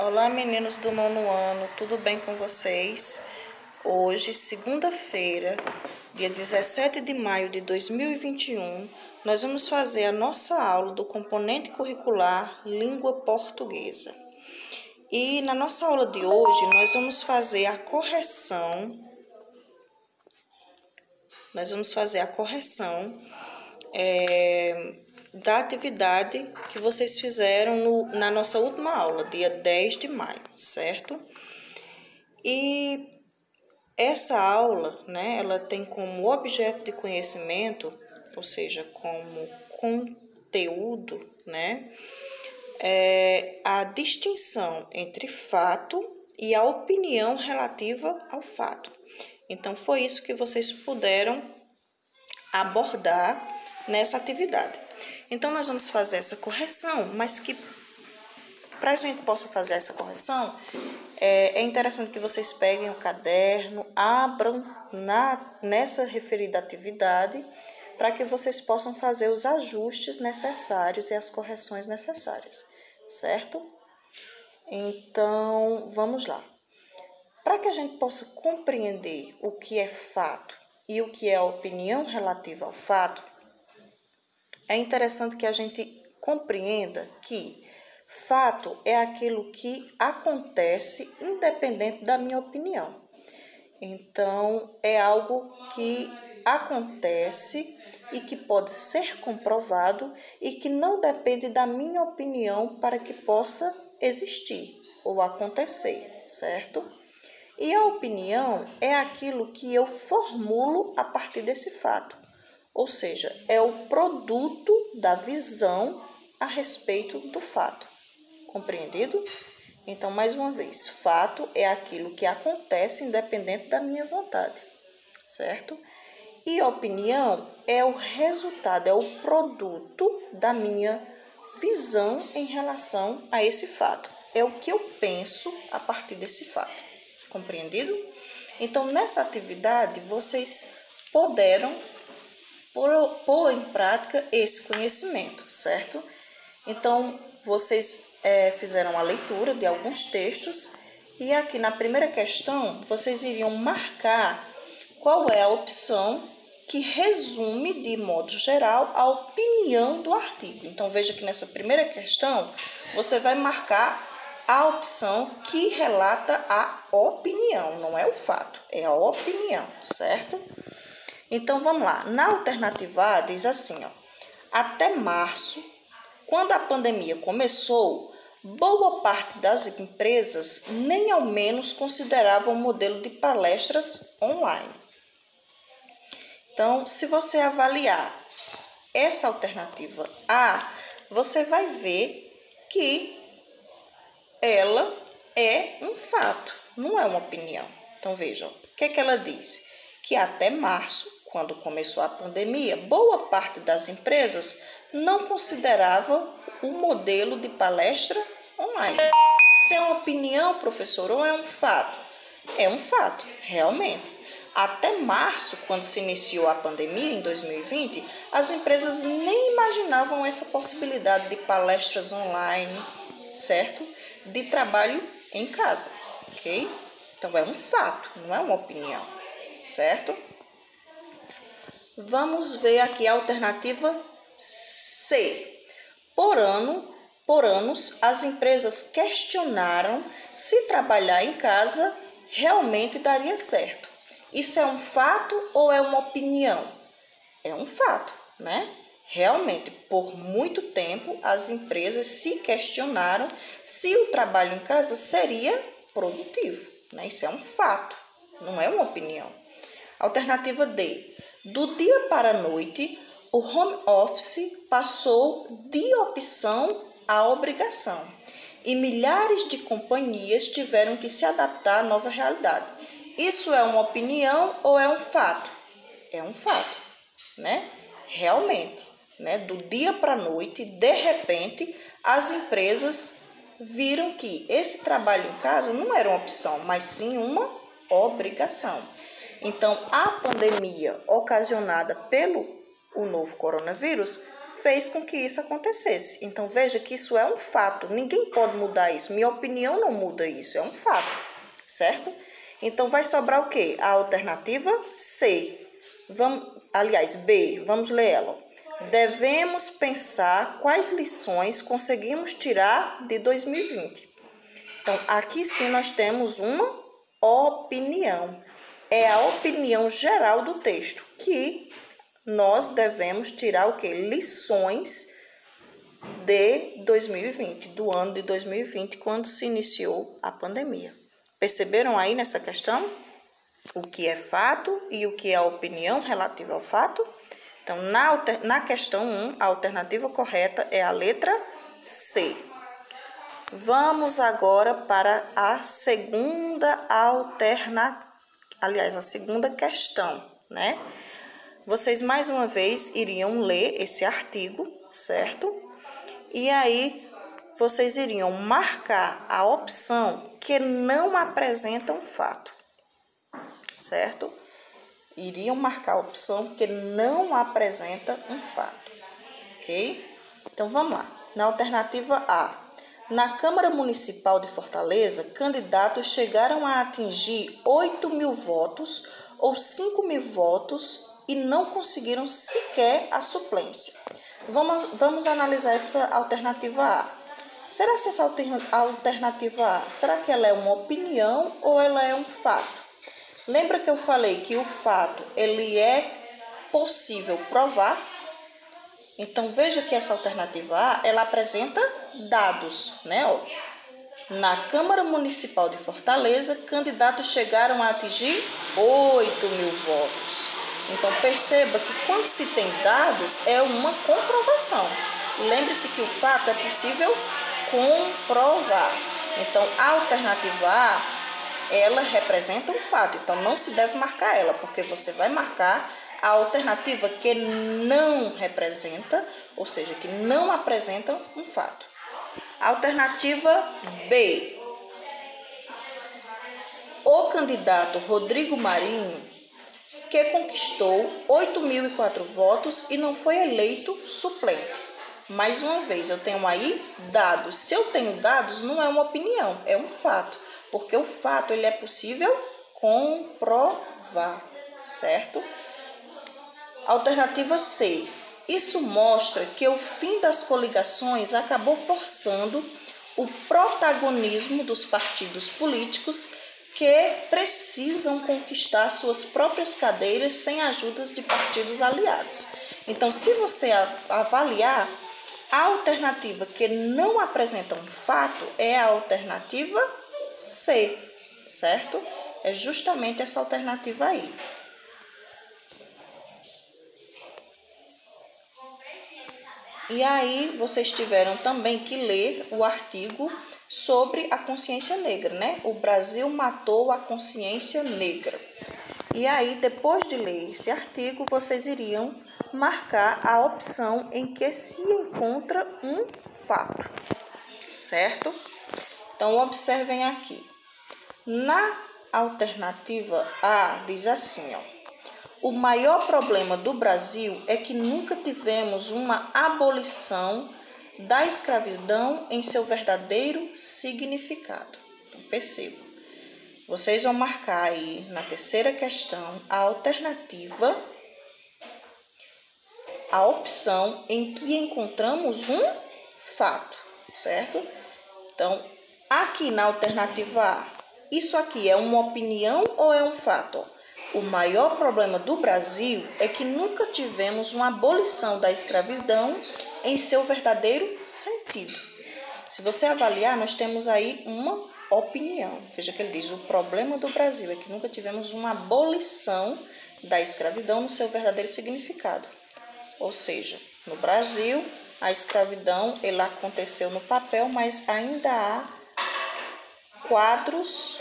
Olá, meninos do nono ano, tudo bem com vocês? Hoje, segunda-feira, dia 17 de maio de 2021, nós vamos fazer a nossa aula do componente curricular Língua Portuguesa. E na nossa aula de hoje, nós vamos fazer a correção. Da atividade que vocês fizeram na nossa última aula, dia 10 de maio, certo? E essa aula, ela tem como objeto de conhecimento, ou seja, como conteúdo, a distinção entre fato e a opinião relativa ao fato. Então, foi isso que vocês puderam abordar nessa atividade. Então, nós vamos fazer essa correção, mas que para a gente possa fazer essa correção, é interessante que vocês peguem o caderno, abram nessa referida atividade, para que vocês possam fazer os ajustes necessários e as correções necessárias, certo? Então, vamos lá. Para que a gente possa compreender o que é fato e o que é a opinião relativa ao fato, é interessante que a gente compreenda que fato é aquilo que acontece independente da minha opinião. Então, é algo que acontece e que pode ser comprovado e que não depende da minha opinião para que possa existir ou acontecer, certo? E a opinião é aquilo que eu formulo a partir desse fato. Ou seja, é o produto da visão a respeito do fato. Compreendido? Então, mais uma vez, fato é aquilo que acontece independente da minha vontade, certo? E opinião é o resultado, é o produto da minha visão em relação a esse fato. É o que eu penso a partir desse fato. Compreendido? Então, nessa atividade, vocês puderam pôr em prática esse conhecimento, certo? Então, vocês fizeram a leitura de alguns textos e aqui na primeira questão, vocês iriam marcar qual é a opção que resume, de modo geral, a opinião do artigo. Então, veja que nessa primeira questão, você vai marcar a opção que relata a opinião, não é o fato, é a opinião, certo? Então, vamos lá. Na alternativa A, diz assim, até março, quando a pandemia começou, boa parte das empresas nem ao menos consideravam o modelo de palestras online. Então, se você avaliar essa alternativa A, você vai ver que ela é um fato, não é uma opinião. Então, veja, o que ela diz? Que até março, quando começou a pandemia, boa parte das empresas não considerava o modelo de palestra online. Se é uma opinião, professor, ou é um fato? É um fato, realmente. Até março, quando se iniciou a pandemia, em 2020, as empresas nem imaginavam essa possibilidade de palestras online, certo? De trabalho em casa, ok? Então, é um fato, não é uma opinião, certo? Vamos ver aqui a alternativa C. Por anos, as empresas questionaram se trabalhar em casa realmente daria certo. Isso é um fato ou é uma opinião? É um fato, Realmente, por muito tempo, as empresas se questionaram se o trabalho em casa seria produtivo, Isso é um fato, não é uma opinião. Alternativa D. Do dia para a noite, o home office passou de opção a obrigação e milhares de companhias tiveram que se adaptar à nova realidade. Isso é uma opinião ou é um fato? É um fato, Realmente, do dia para a noite, de repente, as empresas viram que esse trabalho em casa não era uma opção, mas sim uma obrigação. Então, a pandemia ocasionada pelo novo coronavírus fez com que isso acontecesse. Então, veja que isso é um fato. Ninguém pode mudar isso. Minha opinião não muda isso. É um fato, certo? Então, vai sobrar o quê? A alternativa C. B. Vamos ler ela. Devemos pensar quais lições conseguimos tirar de 2020. Então, aqui sim nós temos uma opinião. É a opinião geral do texto, que nós devemos tirar o quê? Lições de 2020, do ano de 2020, quando se iniciou a pandemia. Perceberam aí nessa questão o que é fato e o que é a opinião relativa ao fato? Então, na questão 1, a alternativa correta é a letra C. Vamos agora para a segunda a segunda questão, né? Vocês mais uma vez iriam ler esse artigo, certo? E aí vocês iriam marcar a opção que não apresenta um fato, certo? Iriam marcar a opção que não apresenta um fato, ok? Então vamos lá. Na alternativa A, na Câmara Municipal de Fortaleza, candidatos chegaram a atingir 8.000 votos ou 5.000 votos e não conseguiram sequer a suplência. Vamos analisar essa alternativa A. Será que essa alternativa A, será que ela é uma opinião ou ela é um fato? Lembra que eu falei que o fato ele é possível provar? Então veja que essa alternativa A, ela apresenta dados, né? Na Câmara Municipal de Fortaleza, candidatos chegaram a atingir 8.000 votos. Então, perceba que quando se tem dados, é uma comprovação. Lembre-se que o fato é possível comprovar. Então, a alternativa A, ela representa um fato. Então, não se deve marcar ela, porque você vai marcar a alternativa que não representa, ou seja, que não apresenta um fato. Alternativa B. O candidato Rodrigo Marinho, que conquistou 8.004 votos e não foi eleito suplente. Mais uma vez, eu tenho aí dados. Se eu tenho dados, não é uma opinião, é um fato. Porque o fato ele é possível comprovar, certo? Alternativa C. Isso mostra que o fim das coligações acabou forçando o protagonismo dos partidos políticos que precisam conquistar suas próprias cadeiras sem ajudas de partidos aliados. Então, se você avaliar, a alternativa que não apresenta um fato é a alternativa C, certo? É justamente essa alternativa aí. E aí, vocês tiveram também que ler o artigo sobre a consciência negra, né? O Brasil matou a consciência negra. E aí, depois de ler esse artigo, vocês iriam marcar a opção em que se encontra um fato, certo? Então, observem aqui. Na alternativa A, diz assim, ó. O maior problema do Brasil é que nunca tivemos uma abolição da escravidão em seu verdadeiro significado. Então, percebam. Vocês vão marcar aí na terceira questão a alternativa, a opção em que encontramos um fato, certo? Então, aqui na alternativa A, isso aqui é uma opinião ou é um fato? O maior problema do Brasil é que nunca tivemos uma abolição da escravidão em seu verdadeiro sentido. Se você avaliar, nós temos aí uma opinião. Veja que ele diz, o problema do Brasil é que nunca tivemos uma abolição da escravidão no seu verdadeiro significado. Ou seja, no Brasil, a escravidão ela aconteceu no papel, mas ainda há quadros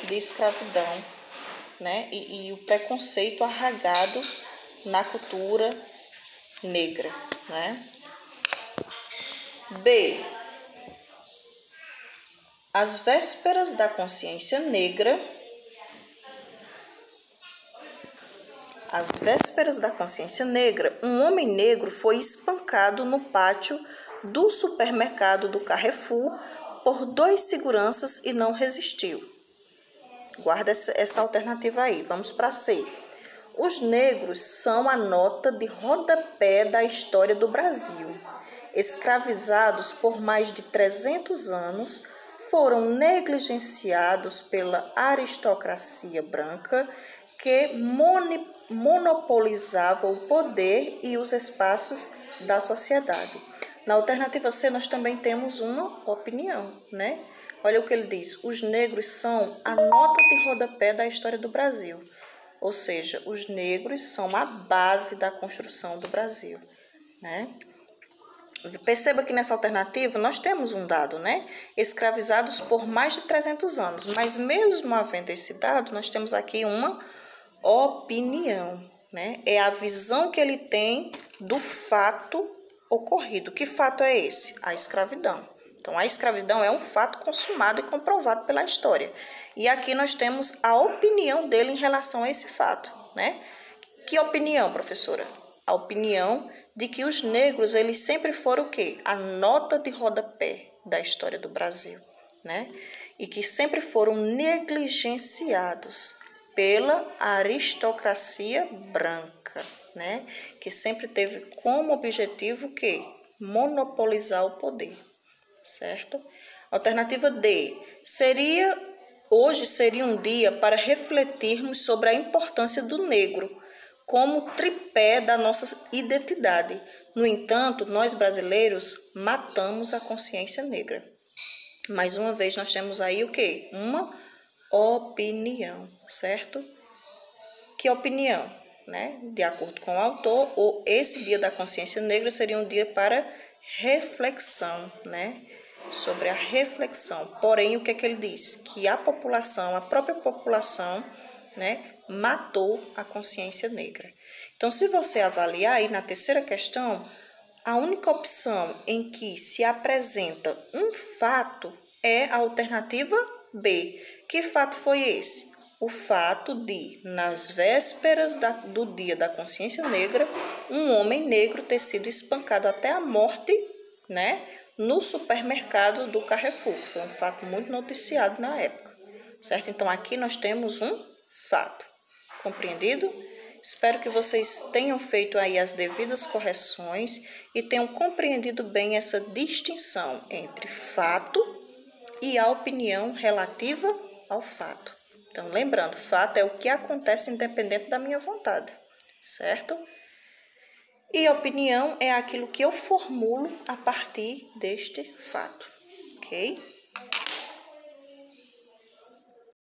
de escravidão, né? E o preconceito arraigado na cultura negra, né? B. Às vésperas da consciência negra, Às vésperas da Consciência Negra, um homem negro foi espancado no pátio do supermercado do Carrefour por 2 seguranças e não resistiu. Guarda essa alternativa aí. Vamos para C. Os negros são a nota de rodapé da história do Brasil. Escravizados por mais de 300 anos, foram negligenciados pela aristocracia branca que monopolizava o poder e os espaços da sociedade. Na alternativa C, nós também temos uma opinião, né? Olha o que ele diz: os negros são a nota de rodapé da história do Brasil. Ou seja, os negros são a base da construção do Brasil, né? Perceba que nessa alternativa nós temos um dado, né? Escravizados por mais de 300 anos. Mas mesmo havendo esse dado, nós temos aqui uma opinião, né? É a visão que ele tem do fato ocorrido. Que fato é esse? A escravidão. Então, a escravidão é um fato consumado e comprovado pela história. E aqui nós temos a opinião dele em relação a esse fato, né? Que opinião, professora? A opinião de que os negros, eles sempre foram o quê? A nota de rodapé da história do Brasil, né? E que sempre foram negligenciados pela aristocracia branca, né? Que sempre teve como objetivo o quê? Monopolizar o poder, certo? Alternativa D. Hoje seria um dia para refletirmos sobre a importância do negro como tripé da nossa identidade. No entanto, nós brasileiros matamos a consciência negra. Mais uma vez, nós temos aí o quê? Uma opinião, certo? Que opinião, né? De acordo com o autor, esse dia da consciência negra seria um dia para reflexão, né? Sobre a reflexão. Porém, o que é que ele diz? Que a própria população, né, matou a consciência negra. Então, se você avaliar aí na terceira questão, a única opção em que se apresenta um fato é a alternativa B. Que fato foi esse? O fato de, nas vésperas do dia da consciência negra, um homem negro ter sido espancado até a morte, né, no supermercado do Carrefour. Foi um fato muito noticiado na época, certo? Então, aqui nós temos um fato. Compreendido? Espero que vocês tenham feito aí as devidas correções e tenham compreendido bem essa distinção entre fato e a opinião relativa ao fato. Então, lembrando, fato é o que acontece independente da minha vontade, certo? E opinião é aquilo que eu formulo a partir deste fato, ok?